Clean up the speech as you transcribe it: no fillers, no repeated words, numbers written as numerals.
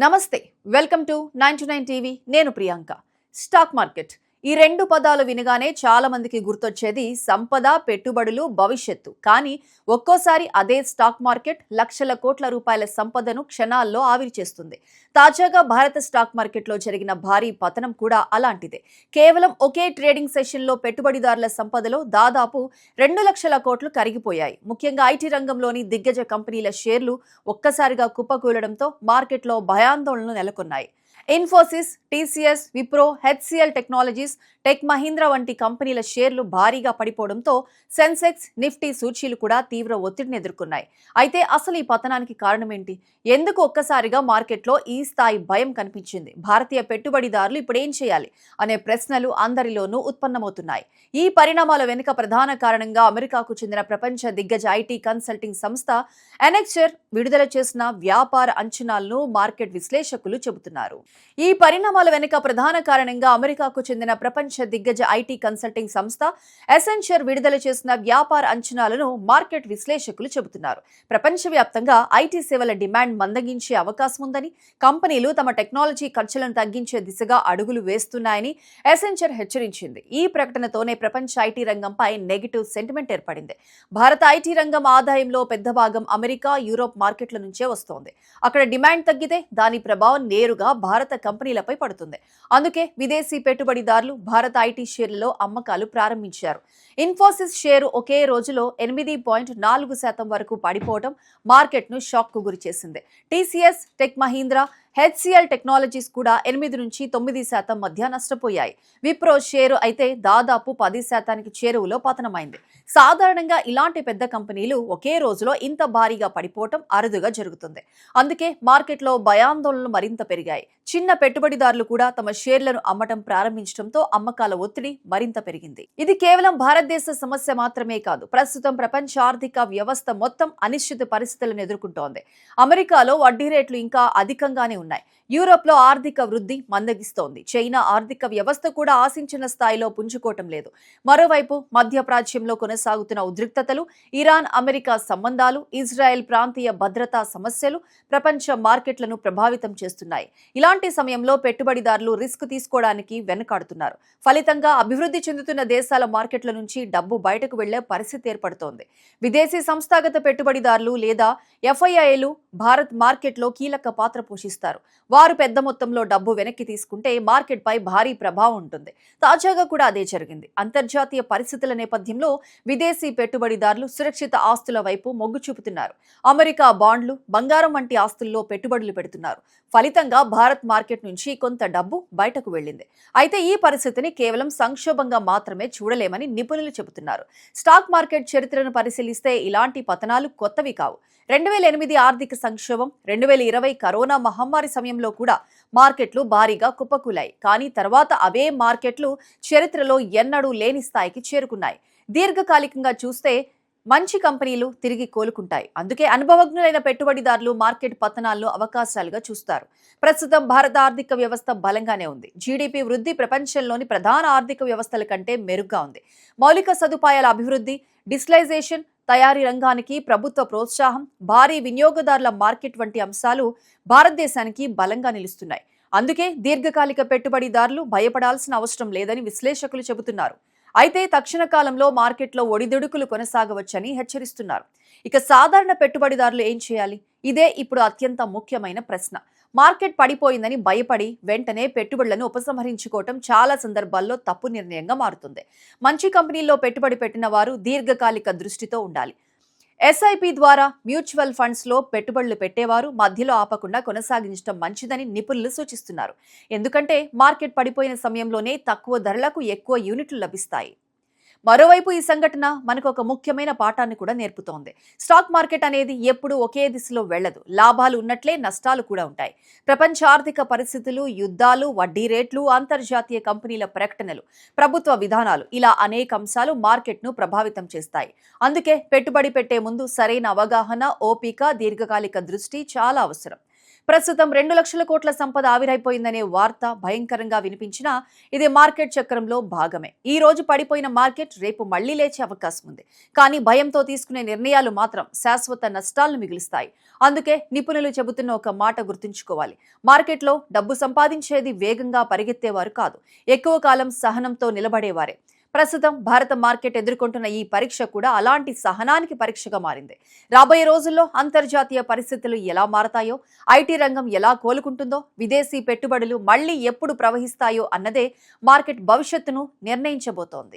నమస్తే welcome to 99 TV నేను Priyanka stock market ఈ రెండు పదాలు వినగానే చాలా మందికి గుర్తొచ్చేది సంపద పెట్టుబడులు భవిష్యత్తు కానీ ఒక్కోసారి అదే స్టాక్ మార్కెట్ లక్షల కోట్ల రూపాయల సంపదను క్షణాల్లో ఆవిరి చేస్తుంది తాజాగా భారత స్టాక్ మార్కెట్లో జరిగిన భారీ పతనం కూడా అలాంటిదే కేవలం ఒకే ట్రేడింగ్ సెషన్లో పెట్టుబడిదారుల సంపదలో దాదాపు 2 లక్షల కోట్లు కరిగిపోయాయి ముఖ్యంగా ఐటీ రంగంలోని దిగ్గజ కంపెనీల షేర్లు ఒక్కసారిగా కుప్పకూలడంతో మార్కెట్లో భయాందోళనలు నెలకొన్నాయి Infosys TCS Wipro HCl technologies tech Mahindra వంటి కంపెనీల షేర్లు భారీగా పడిపోవడంతో సెన్సెక్స్ నిఫ్టీ సూచీలు కూడా తీవ్ర ఒత్తిడిని ఎదుర్కొన్నాయి అయితే అసలు ఈ పతనానికి కారణం ఏంటి ఎందుకు ఒక్కసారిగా మార్కెట్లో ఈ స్థాయి భయం కనిపించింది భారతీయ పెట్టుబడిదారులు ఇప్పుడు ఏం చేయాలి అనే ప్రశ్నలు అందరిలోనూ ఉత్పన్నమవుతున్నాయి ఈ పరిణామాల వెనుక ప్రధాన కారణంగా అమెరికాకు చెందిన ప్రపంచ దిగ్గజ ఐటీ కన్సల్టింగ్ సంస్థ ఎనెక్చర్ విడుదల చేసిన వ్యాపార అంచనాలను మార్కెట్ విశ్లేషకులు చెబుతున్నారు ఈ పరిణామాల వెనుక ప్రధాన కారణంగా అమెరికాకు చెందిన ప్రపంచ దిగ్గజ ఐటీ కన్సల్టింగ్ సంస్థ ఎసెన్చర్ విడుదల చేసిన వ్యాపార అంచనాలను మార్కెట్ విశ్లేషకులు చెబుతున్నారు ప్రపంచవ్యాప్తంగా ఐటీ సేవల డిమాండ్ మందగించే అవకాశం ఉందని కంపెనీలు తమ టెక్నాలజీ ఖర్చులను తగ్గించే దిశగా అడుగులు వేస్తున్నాయని ఎసెన్చర్ హెచ్చరించింది ఈ ప్రకటనతోనే ప్రపంచ ఐటీ రంగంపై నెగటివ్ సెంటిమెంట్ ఏర్పడింది భారత ఐటీ రంగం ఆదాయంలో పెద్ద భాగం అమెరికా యూరోప్ మార్కెట్ల నుంచే వస్తోంది అక్కడ డిమాండ్ తగ్గితే దాని ప్రభావం నేరుగా భారత కంపెనీలపై పడుతుంది అందుకే విదేశీ పెట్టుబడిదారులు భారత ఐటీ షేర్లలో అమ్మకాలు ప్రారంభించారు ఇన్ఫోసిస్ షేరు ఒకే రోజులో 8.4% వరకు పడిపోవడం మార్కెట్ను షాక్కు గురిచేసింది TCS tech Mahindra HCL technologies కూడా 8 నుంచి 9% మధ్య నష్టపోయాయి విప్రో షేరు అయితే దాదాపు 10% చేరువలో పతనమైంది సాధారణంగా ఇలాంటి పెద్ద కంపెనీలు ఒకే రోజులో ఇంత భారీగా పడిపోవటం అరుదుగా జరుగుతుంది అందుకే మార్కెట్లో భయాందోళనలు మరింత పెరిగాయి చిన్న పెట్టుబడిదారులు కూడా తమ షేర్లను అమ్మటం ప్రారంభించడంతో అమ్మకాల ఒత్తిడి మరింత పెరిగింది ఇది కేవలం భారతదేశ సమస్య మాత్రమే కాదు ప్రస్తుతం ప్రపంచ ఆర్థిక వ్యవస్థ మొత్తం అనిశ్చిత పరిస్థితులను ఎదుర్కొంటోంది అమెరికాలో వడ్డీ రేట్లు ఇంకా అధికంగానే ఉన్నాయి యూరోప్ లో ఆర్థిక వృద్ధి మందగిస్తోంది చైనా ఆర్థిక వ్యవస్థ కూడా ఆశించిన స్థాయిలో పుంజుకోవటం లేదు మరోవైపు మధ్యప్రాచ్యంలో కొనసాగుతున్న ఉద్రిక్తతలు ఇరాన్ అమెరికా సంబంధాలు ఇజ్రాయెల్ ప్రాంతీయ భద్రతా సమస్యలు ప్రపంచ మార్కెట్లను ప్రభావితం చేస్తున్నాయి ఇలాంటి సమయంలో పెట్టుబడిదారులు రిస్క్ తీసుకోవడానికి వెనుకాడుతున్నారు ఫలితంగా అభివృద్ధి చెందుతున్న దేశాల మార్కెట్ల నుంచి డబ్బు బయటకు వెళ్లే పరిస్థితి ఏర్పడుతోంది విదేశీ సంస్థాగత పెట్టుబడిదారులు లేదా ఎఫ్ఐఐలు భారత్ మార్కెట్లో కీలక పాత్ర పోషిస్తారు వారు పెద్ద మొత్తంలో డబ్బు వెనక్కి తీసుకుంటే మార్కెట్ పై భారీ ప్రభావం ఉంటుంది తాజాగా కూడా అదే జరిగింది అంతర్జాతీయ పరిస్థితుల నేపథ్యంలో విదేశీ పెట్టుబడిదారులు సురక్షిత ఆస్తుల వైపు మొగ్గు చూపుతున్నారు అమెరికా బాండ్లు బంగారం వంటి ఆస్తుల్లో పెట్టుబడులు పెడుతున్నారు ఫలితంగా భారత్ మార్కెట్ నుంచి కొంత డబ్బు బయటకు వెళ్లింది అయితే ఈ పరిస్థితిని కేవలం సంక్షోభంగా మాత్రమే చూడలేమని నిపుణులు చెబుతున్నారు స్టాక్ మార్కెట్ చరిత్రను పరిశీలిస్తే ఇలాంటి పతనాలు కొత్తవి కావు 2008 ఆర్థిక సంక్షోభం 2020 కరోనా మహమ్మారి సమయంలో కూడా మార్కెట్లు భారీగా కుప్పకూలాయి కానీ తర్వాత అవే మార్కెట్లు చరిత్రలో ఎన్నడూ లేని స్థాయికి చేరుకున్నాయి దీర్ఘకాలికంగా చూస్తే మంచి కంపెనీలు తిరిగి కోలుకుంటాయి అందుకే అనుభవజ్ఞులైన పెట్టుబడిదారులు మార్కెట్ పతనాలను అవకాశాలుగా చూస్తారు ప్రస్తుతం భారత ఆర్థిక వ్యవస్థ బలంగానే ఉంది జీడీపీ వృద్ధి ప్రపంచంలోని ప్రధాన ఆర్థిక వ్యవస్థల కంటే మెరుగ్గా ఉంది మౌలిక సదుపాయాల అభివృద్ధి డిజిటలైజేషన్ తయారీ రంగానికి ప్రభుత్వ ప్రోత్సాహం భారీ వినియోగదారుల మార్కెట్ వంటి అంశాలు భారతదేశానికి బలంగా నిలుస్తున్నాయి అందుకే దీర్ఘకాలిక పెట్టుబడిదారులు భయపడాల్సిన అవసరం లేదని విశ్లేషకులు చెబుతున్నారు అయితే తక్షణ కాలంలో మార్కెట్లో ఒడిదుడుకులు కొనసాగవచ్చని హెచ్చరిస్తున్నారు ఇక సాధారణ పెట్టుబడిదారులు ఏం చేయాలి ఇదే ఇప్పుడు అత్యంత ముఖ్యమైన ప్రశ్న మార్కెట్ పడిపోయిందని భయపడి వెంటనే పెట్టుబడులను ఉపసంహరించుకోవటం చాలా సందర్భాల్లో తప్పు నిర్ణయంగా మారుతుంది మంచి కంపెనీల్లో పెట్టుబడి పెట్టిన వారు దీర్ఘకాలిక దృష్టితో ఉండాలి ఎస్ఐపి ద్వారా మ్యూచువల్ ఫండ్స్ లో పెట్టుబడులు పెట్టేవారు మధ్యలో ఆపకుండా కొనసాగించడం మంచిదని నిపుణులు సూచిస్తున్నారు ఎందుకంటే మార్కెట్ పడిపోయిన సమయంలోనే తక్కువ ధరలకు ఎక్కువ యూనిట్లు లభిస్తాయి మరోవైపు ఈ సంఘటన మనకు ఒక ముఖ్యమైన పాఠాన్ని కూడా నేర్పుతోంది స్టాక్ మార్కెట్ అనేది ఎప్పుడూ ఒకే దిశలో వెళ్లదు లాభాలు ఉన్నట్లే నష్టాలు కూడా ఉంటాయి ప్రపంచ ఆర్థిక పరిస్థితులు యుద్ధాలు వడ్డీ రేట్లు అంతర్జాతీయ కంపెనీల ప్రకటనలు ప్రభుత్వ విధానాలు ఇలా అనేక అంశాలు మార్కెట్ను ప్రభావితం చేస్తాయి అందుకే పెట్టుబడి పెట్టే ముందు సరైన అవగాహన ఓపిక దీర్ఘకాలిక దృష్టి చాలా అవసరం ప్రస్తుతం 2 లక్షల కోట్ల సంపద ఆవిరైపోయిందనే వార్త భయంకరంగా వినిపించినా ఇది మార్కెట్ చక్రంలో భాగమే. ఈ రోజు పడిపోయిన మార్కెట్ రేపు మళ్లీ లేచే అవకాశం ఉంది. కానీ భయంతో తీసుకునే నిర్ణయాలు మాత్రం శాశ్వత నష్టాలను మిగులుస్తాయి. అందుకే నిపుణులు చెబుతున్న ఒక మాట గుర్తుంచుకోవాలి. మార్కెట్లో డబ్బు సంపాదించేది వేగంగా పరిగెత్తేవారు కాదు, ఎక్కువ కాలం సహనంతో నిలబడేవారే. ప్రస్తుతం భారత మార్కెట్ ఎదుర్కొంటున్న ఈ పరీక్ష కూడా అలాంటి సహనానికి పరీక్షగా మారింది. రాబోయే రోజుల్లో అంతర్జాతీయ పరిస్థితులు ఎలా మారతాయో, ఐటీ రంగం ఎలా కోలుకుంటుందో, విదేశీ పెట్టుబడులు మళ్లీ ఎప్పుడు ప్రవహిస్తాయో అన్నదే మార్కెట్ భవిష్యత్తును నిర్ణయించబోతోంది.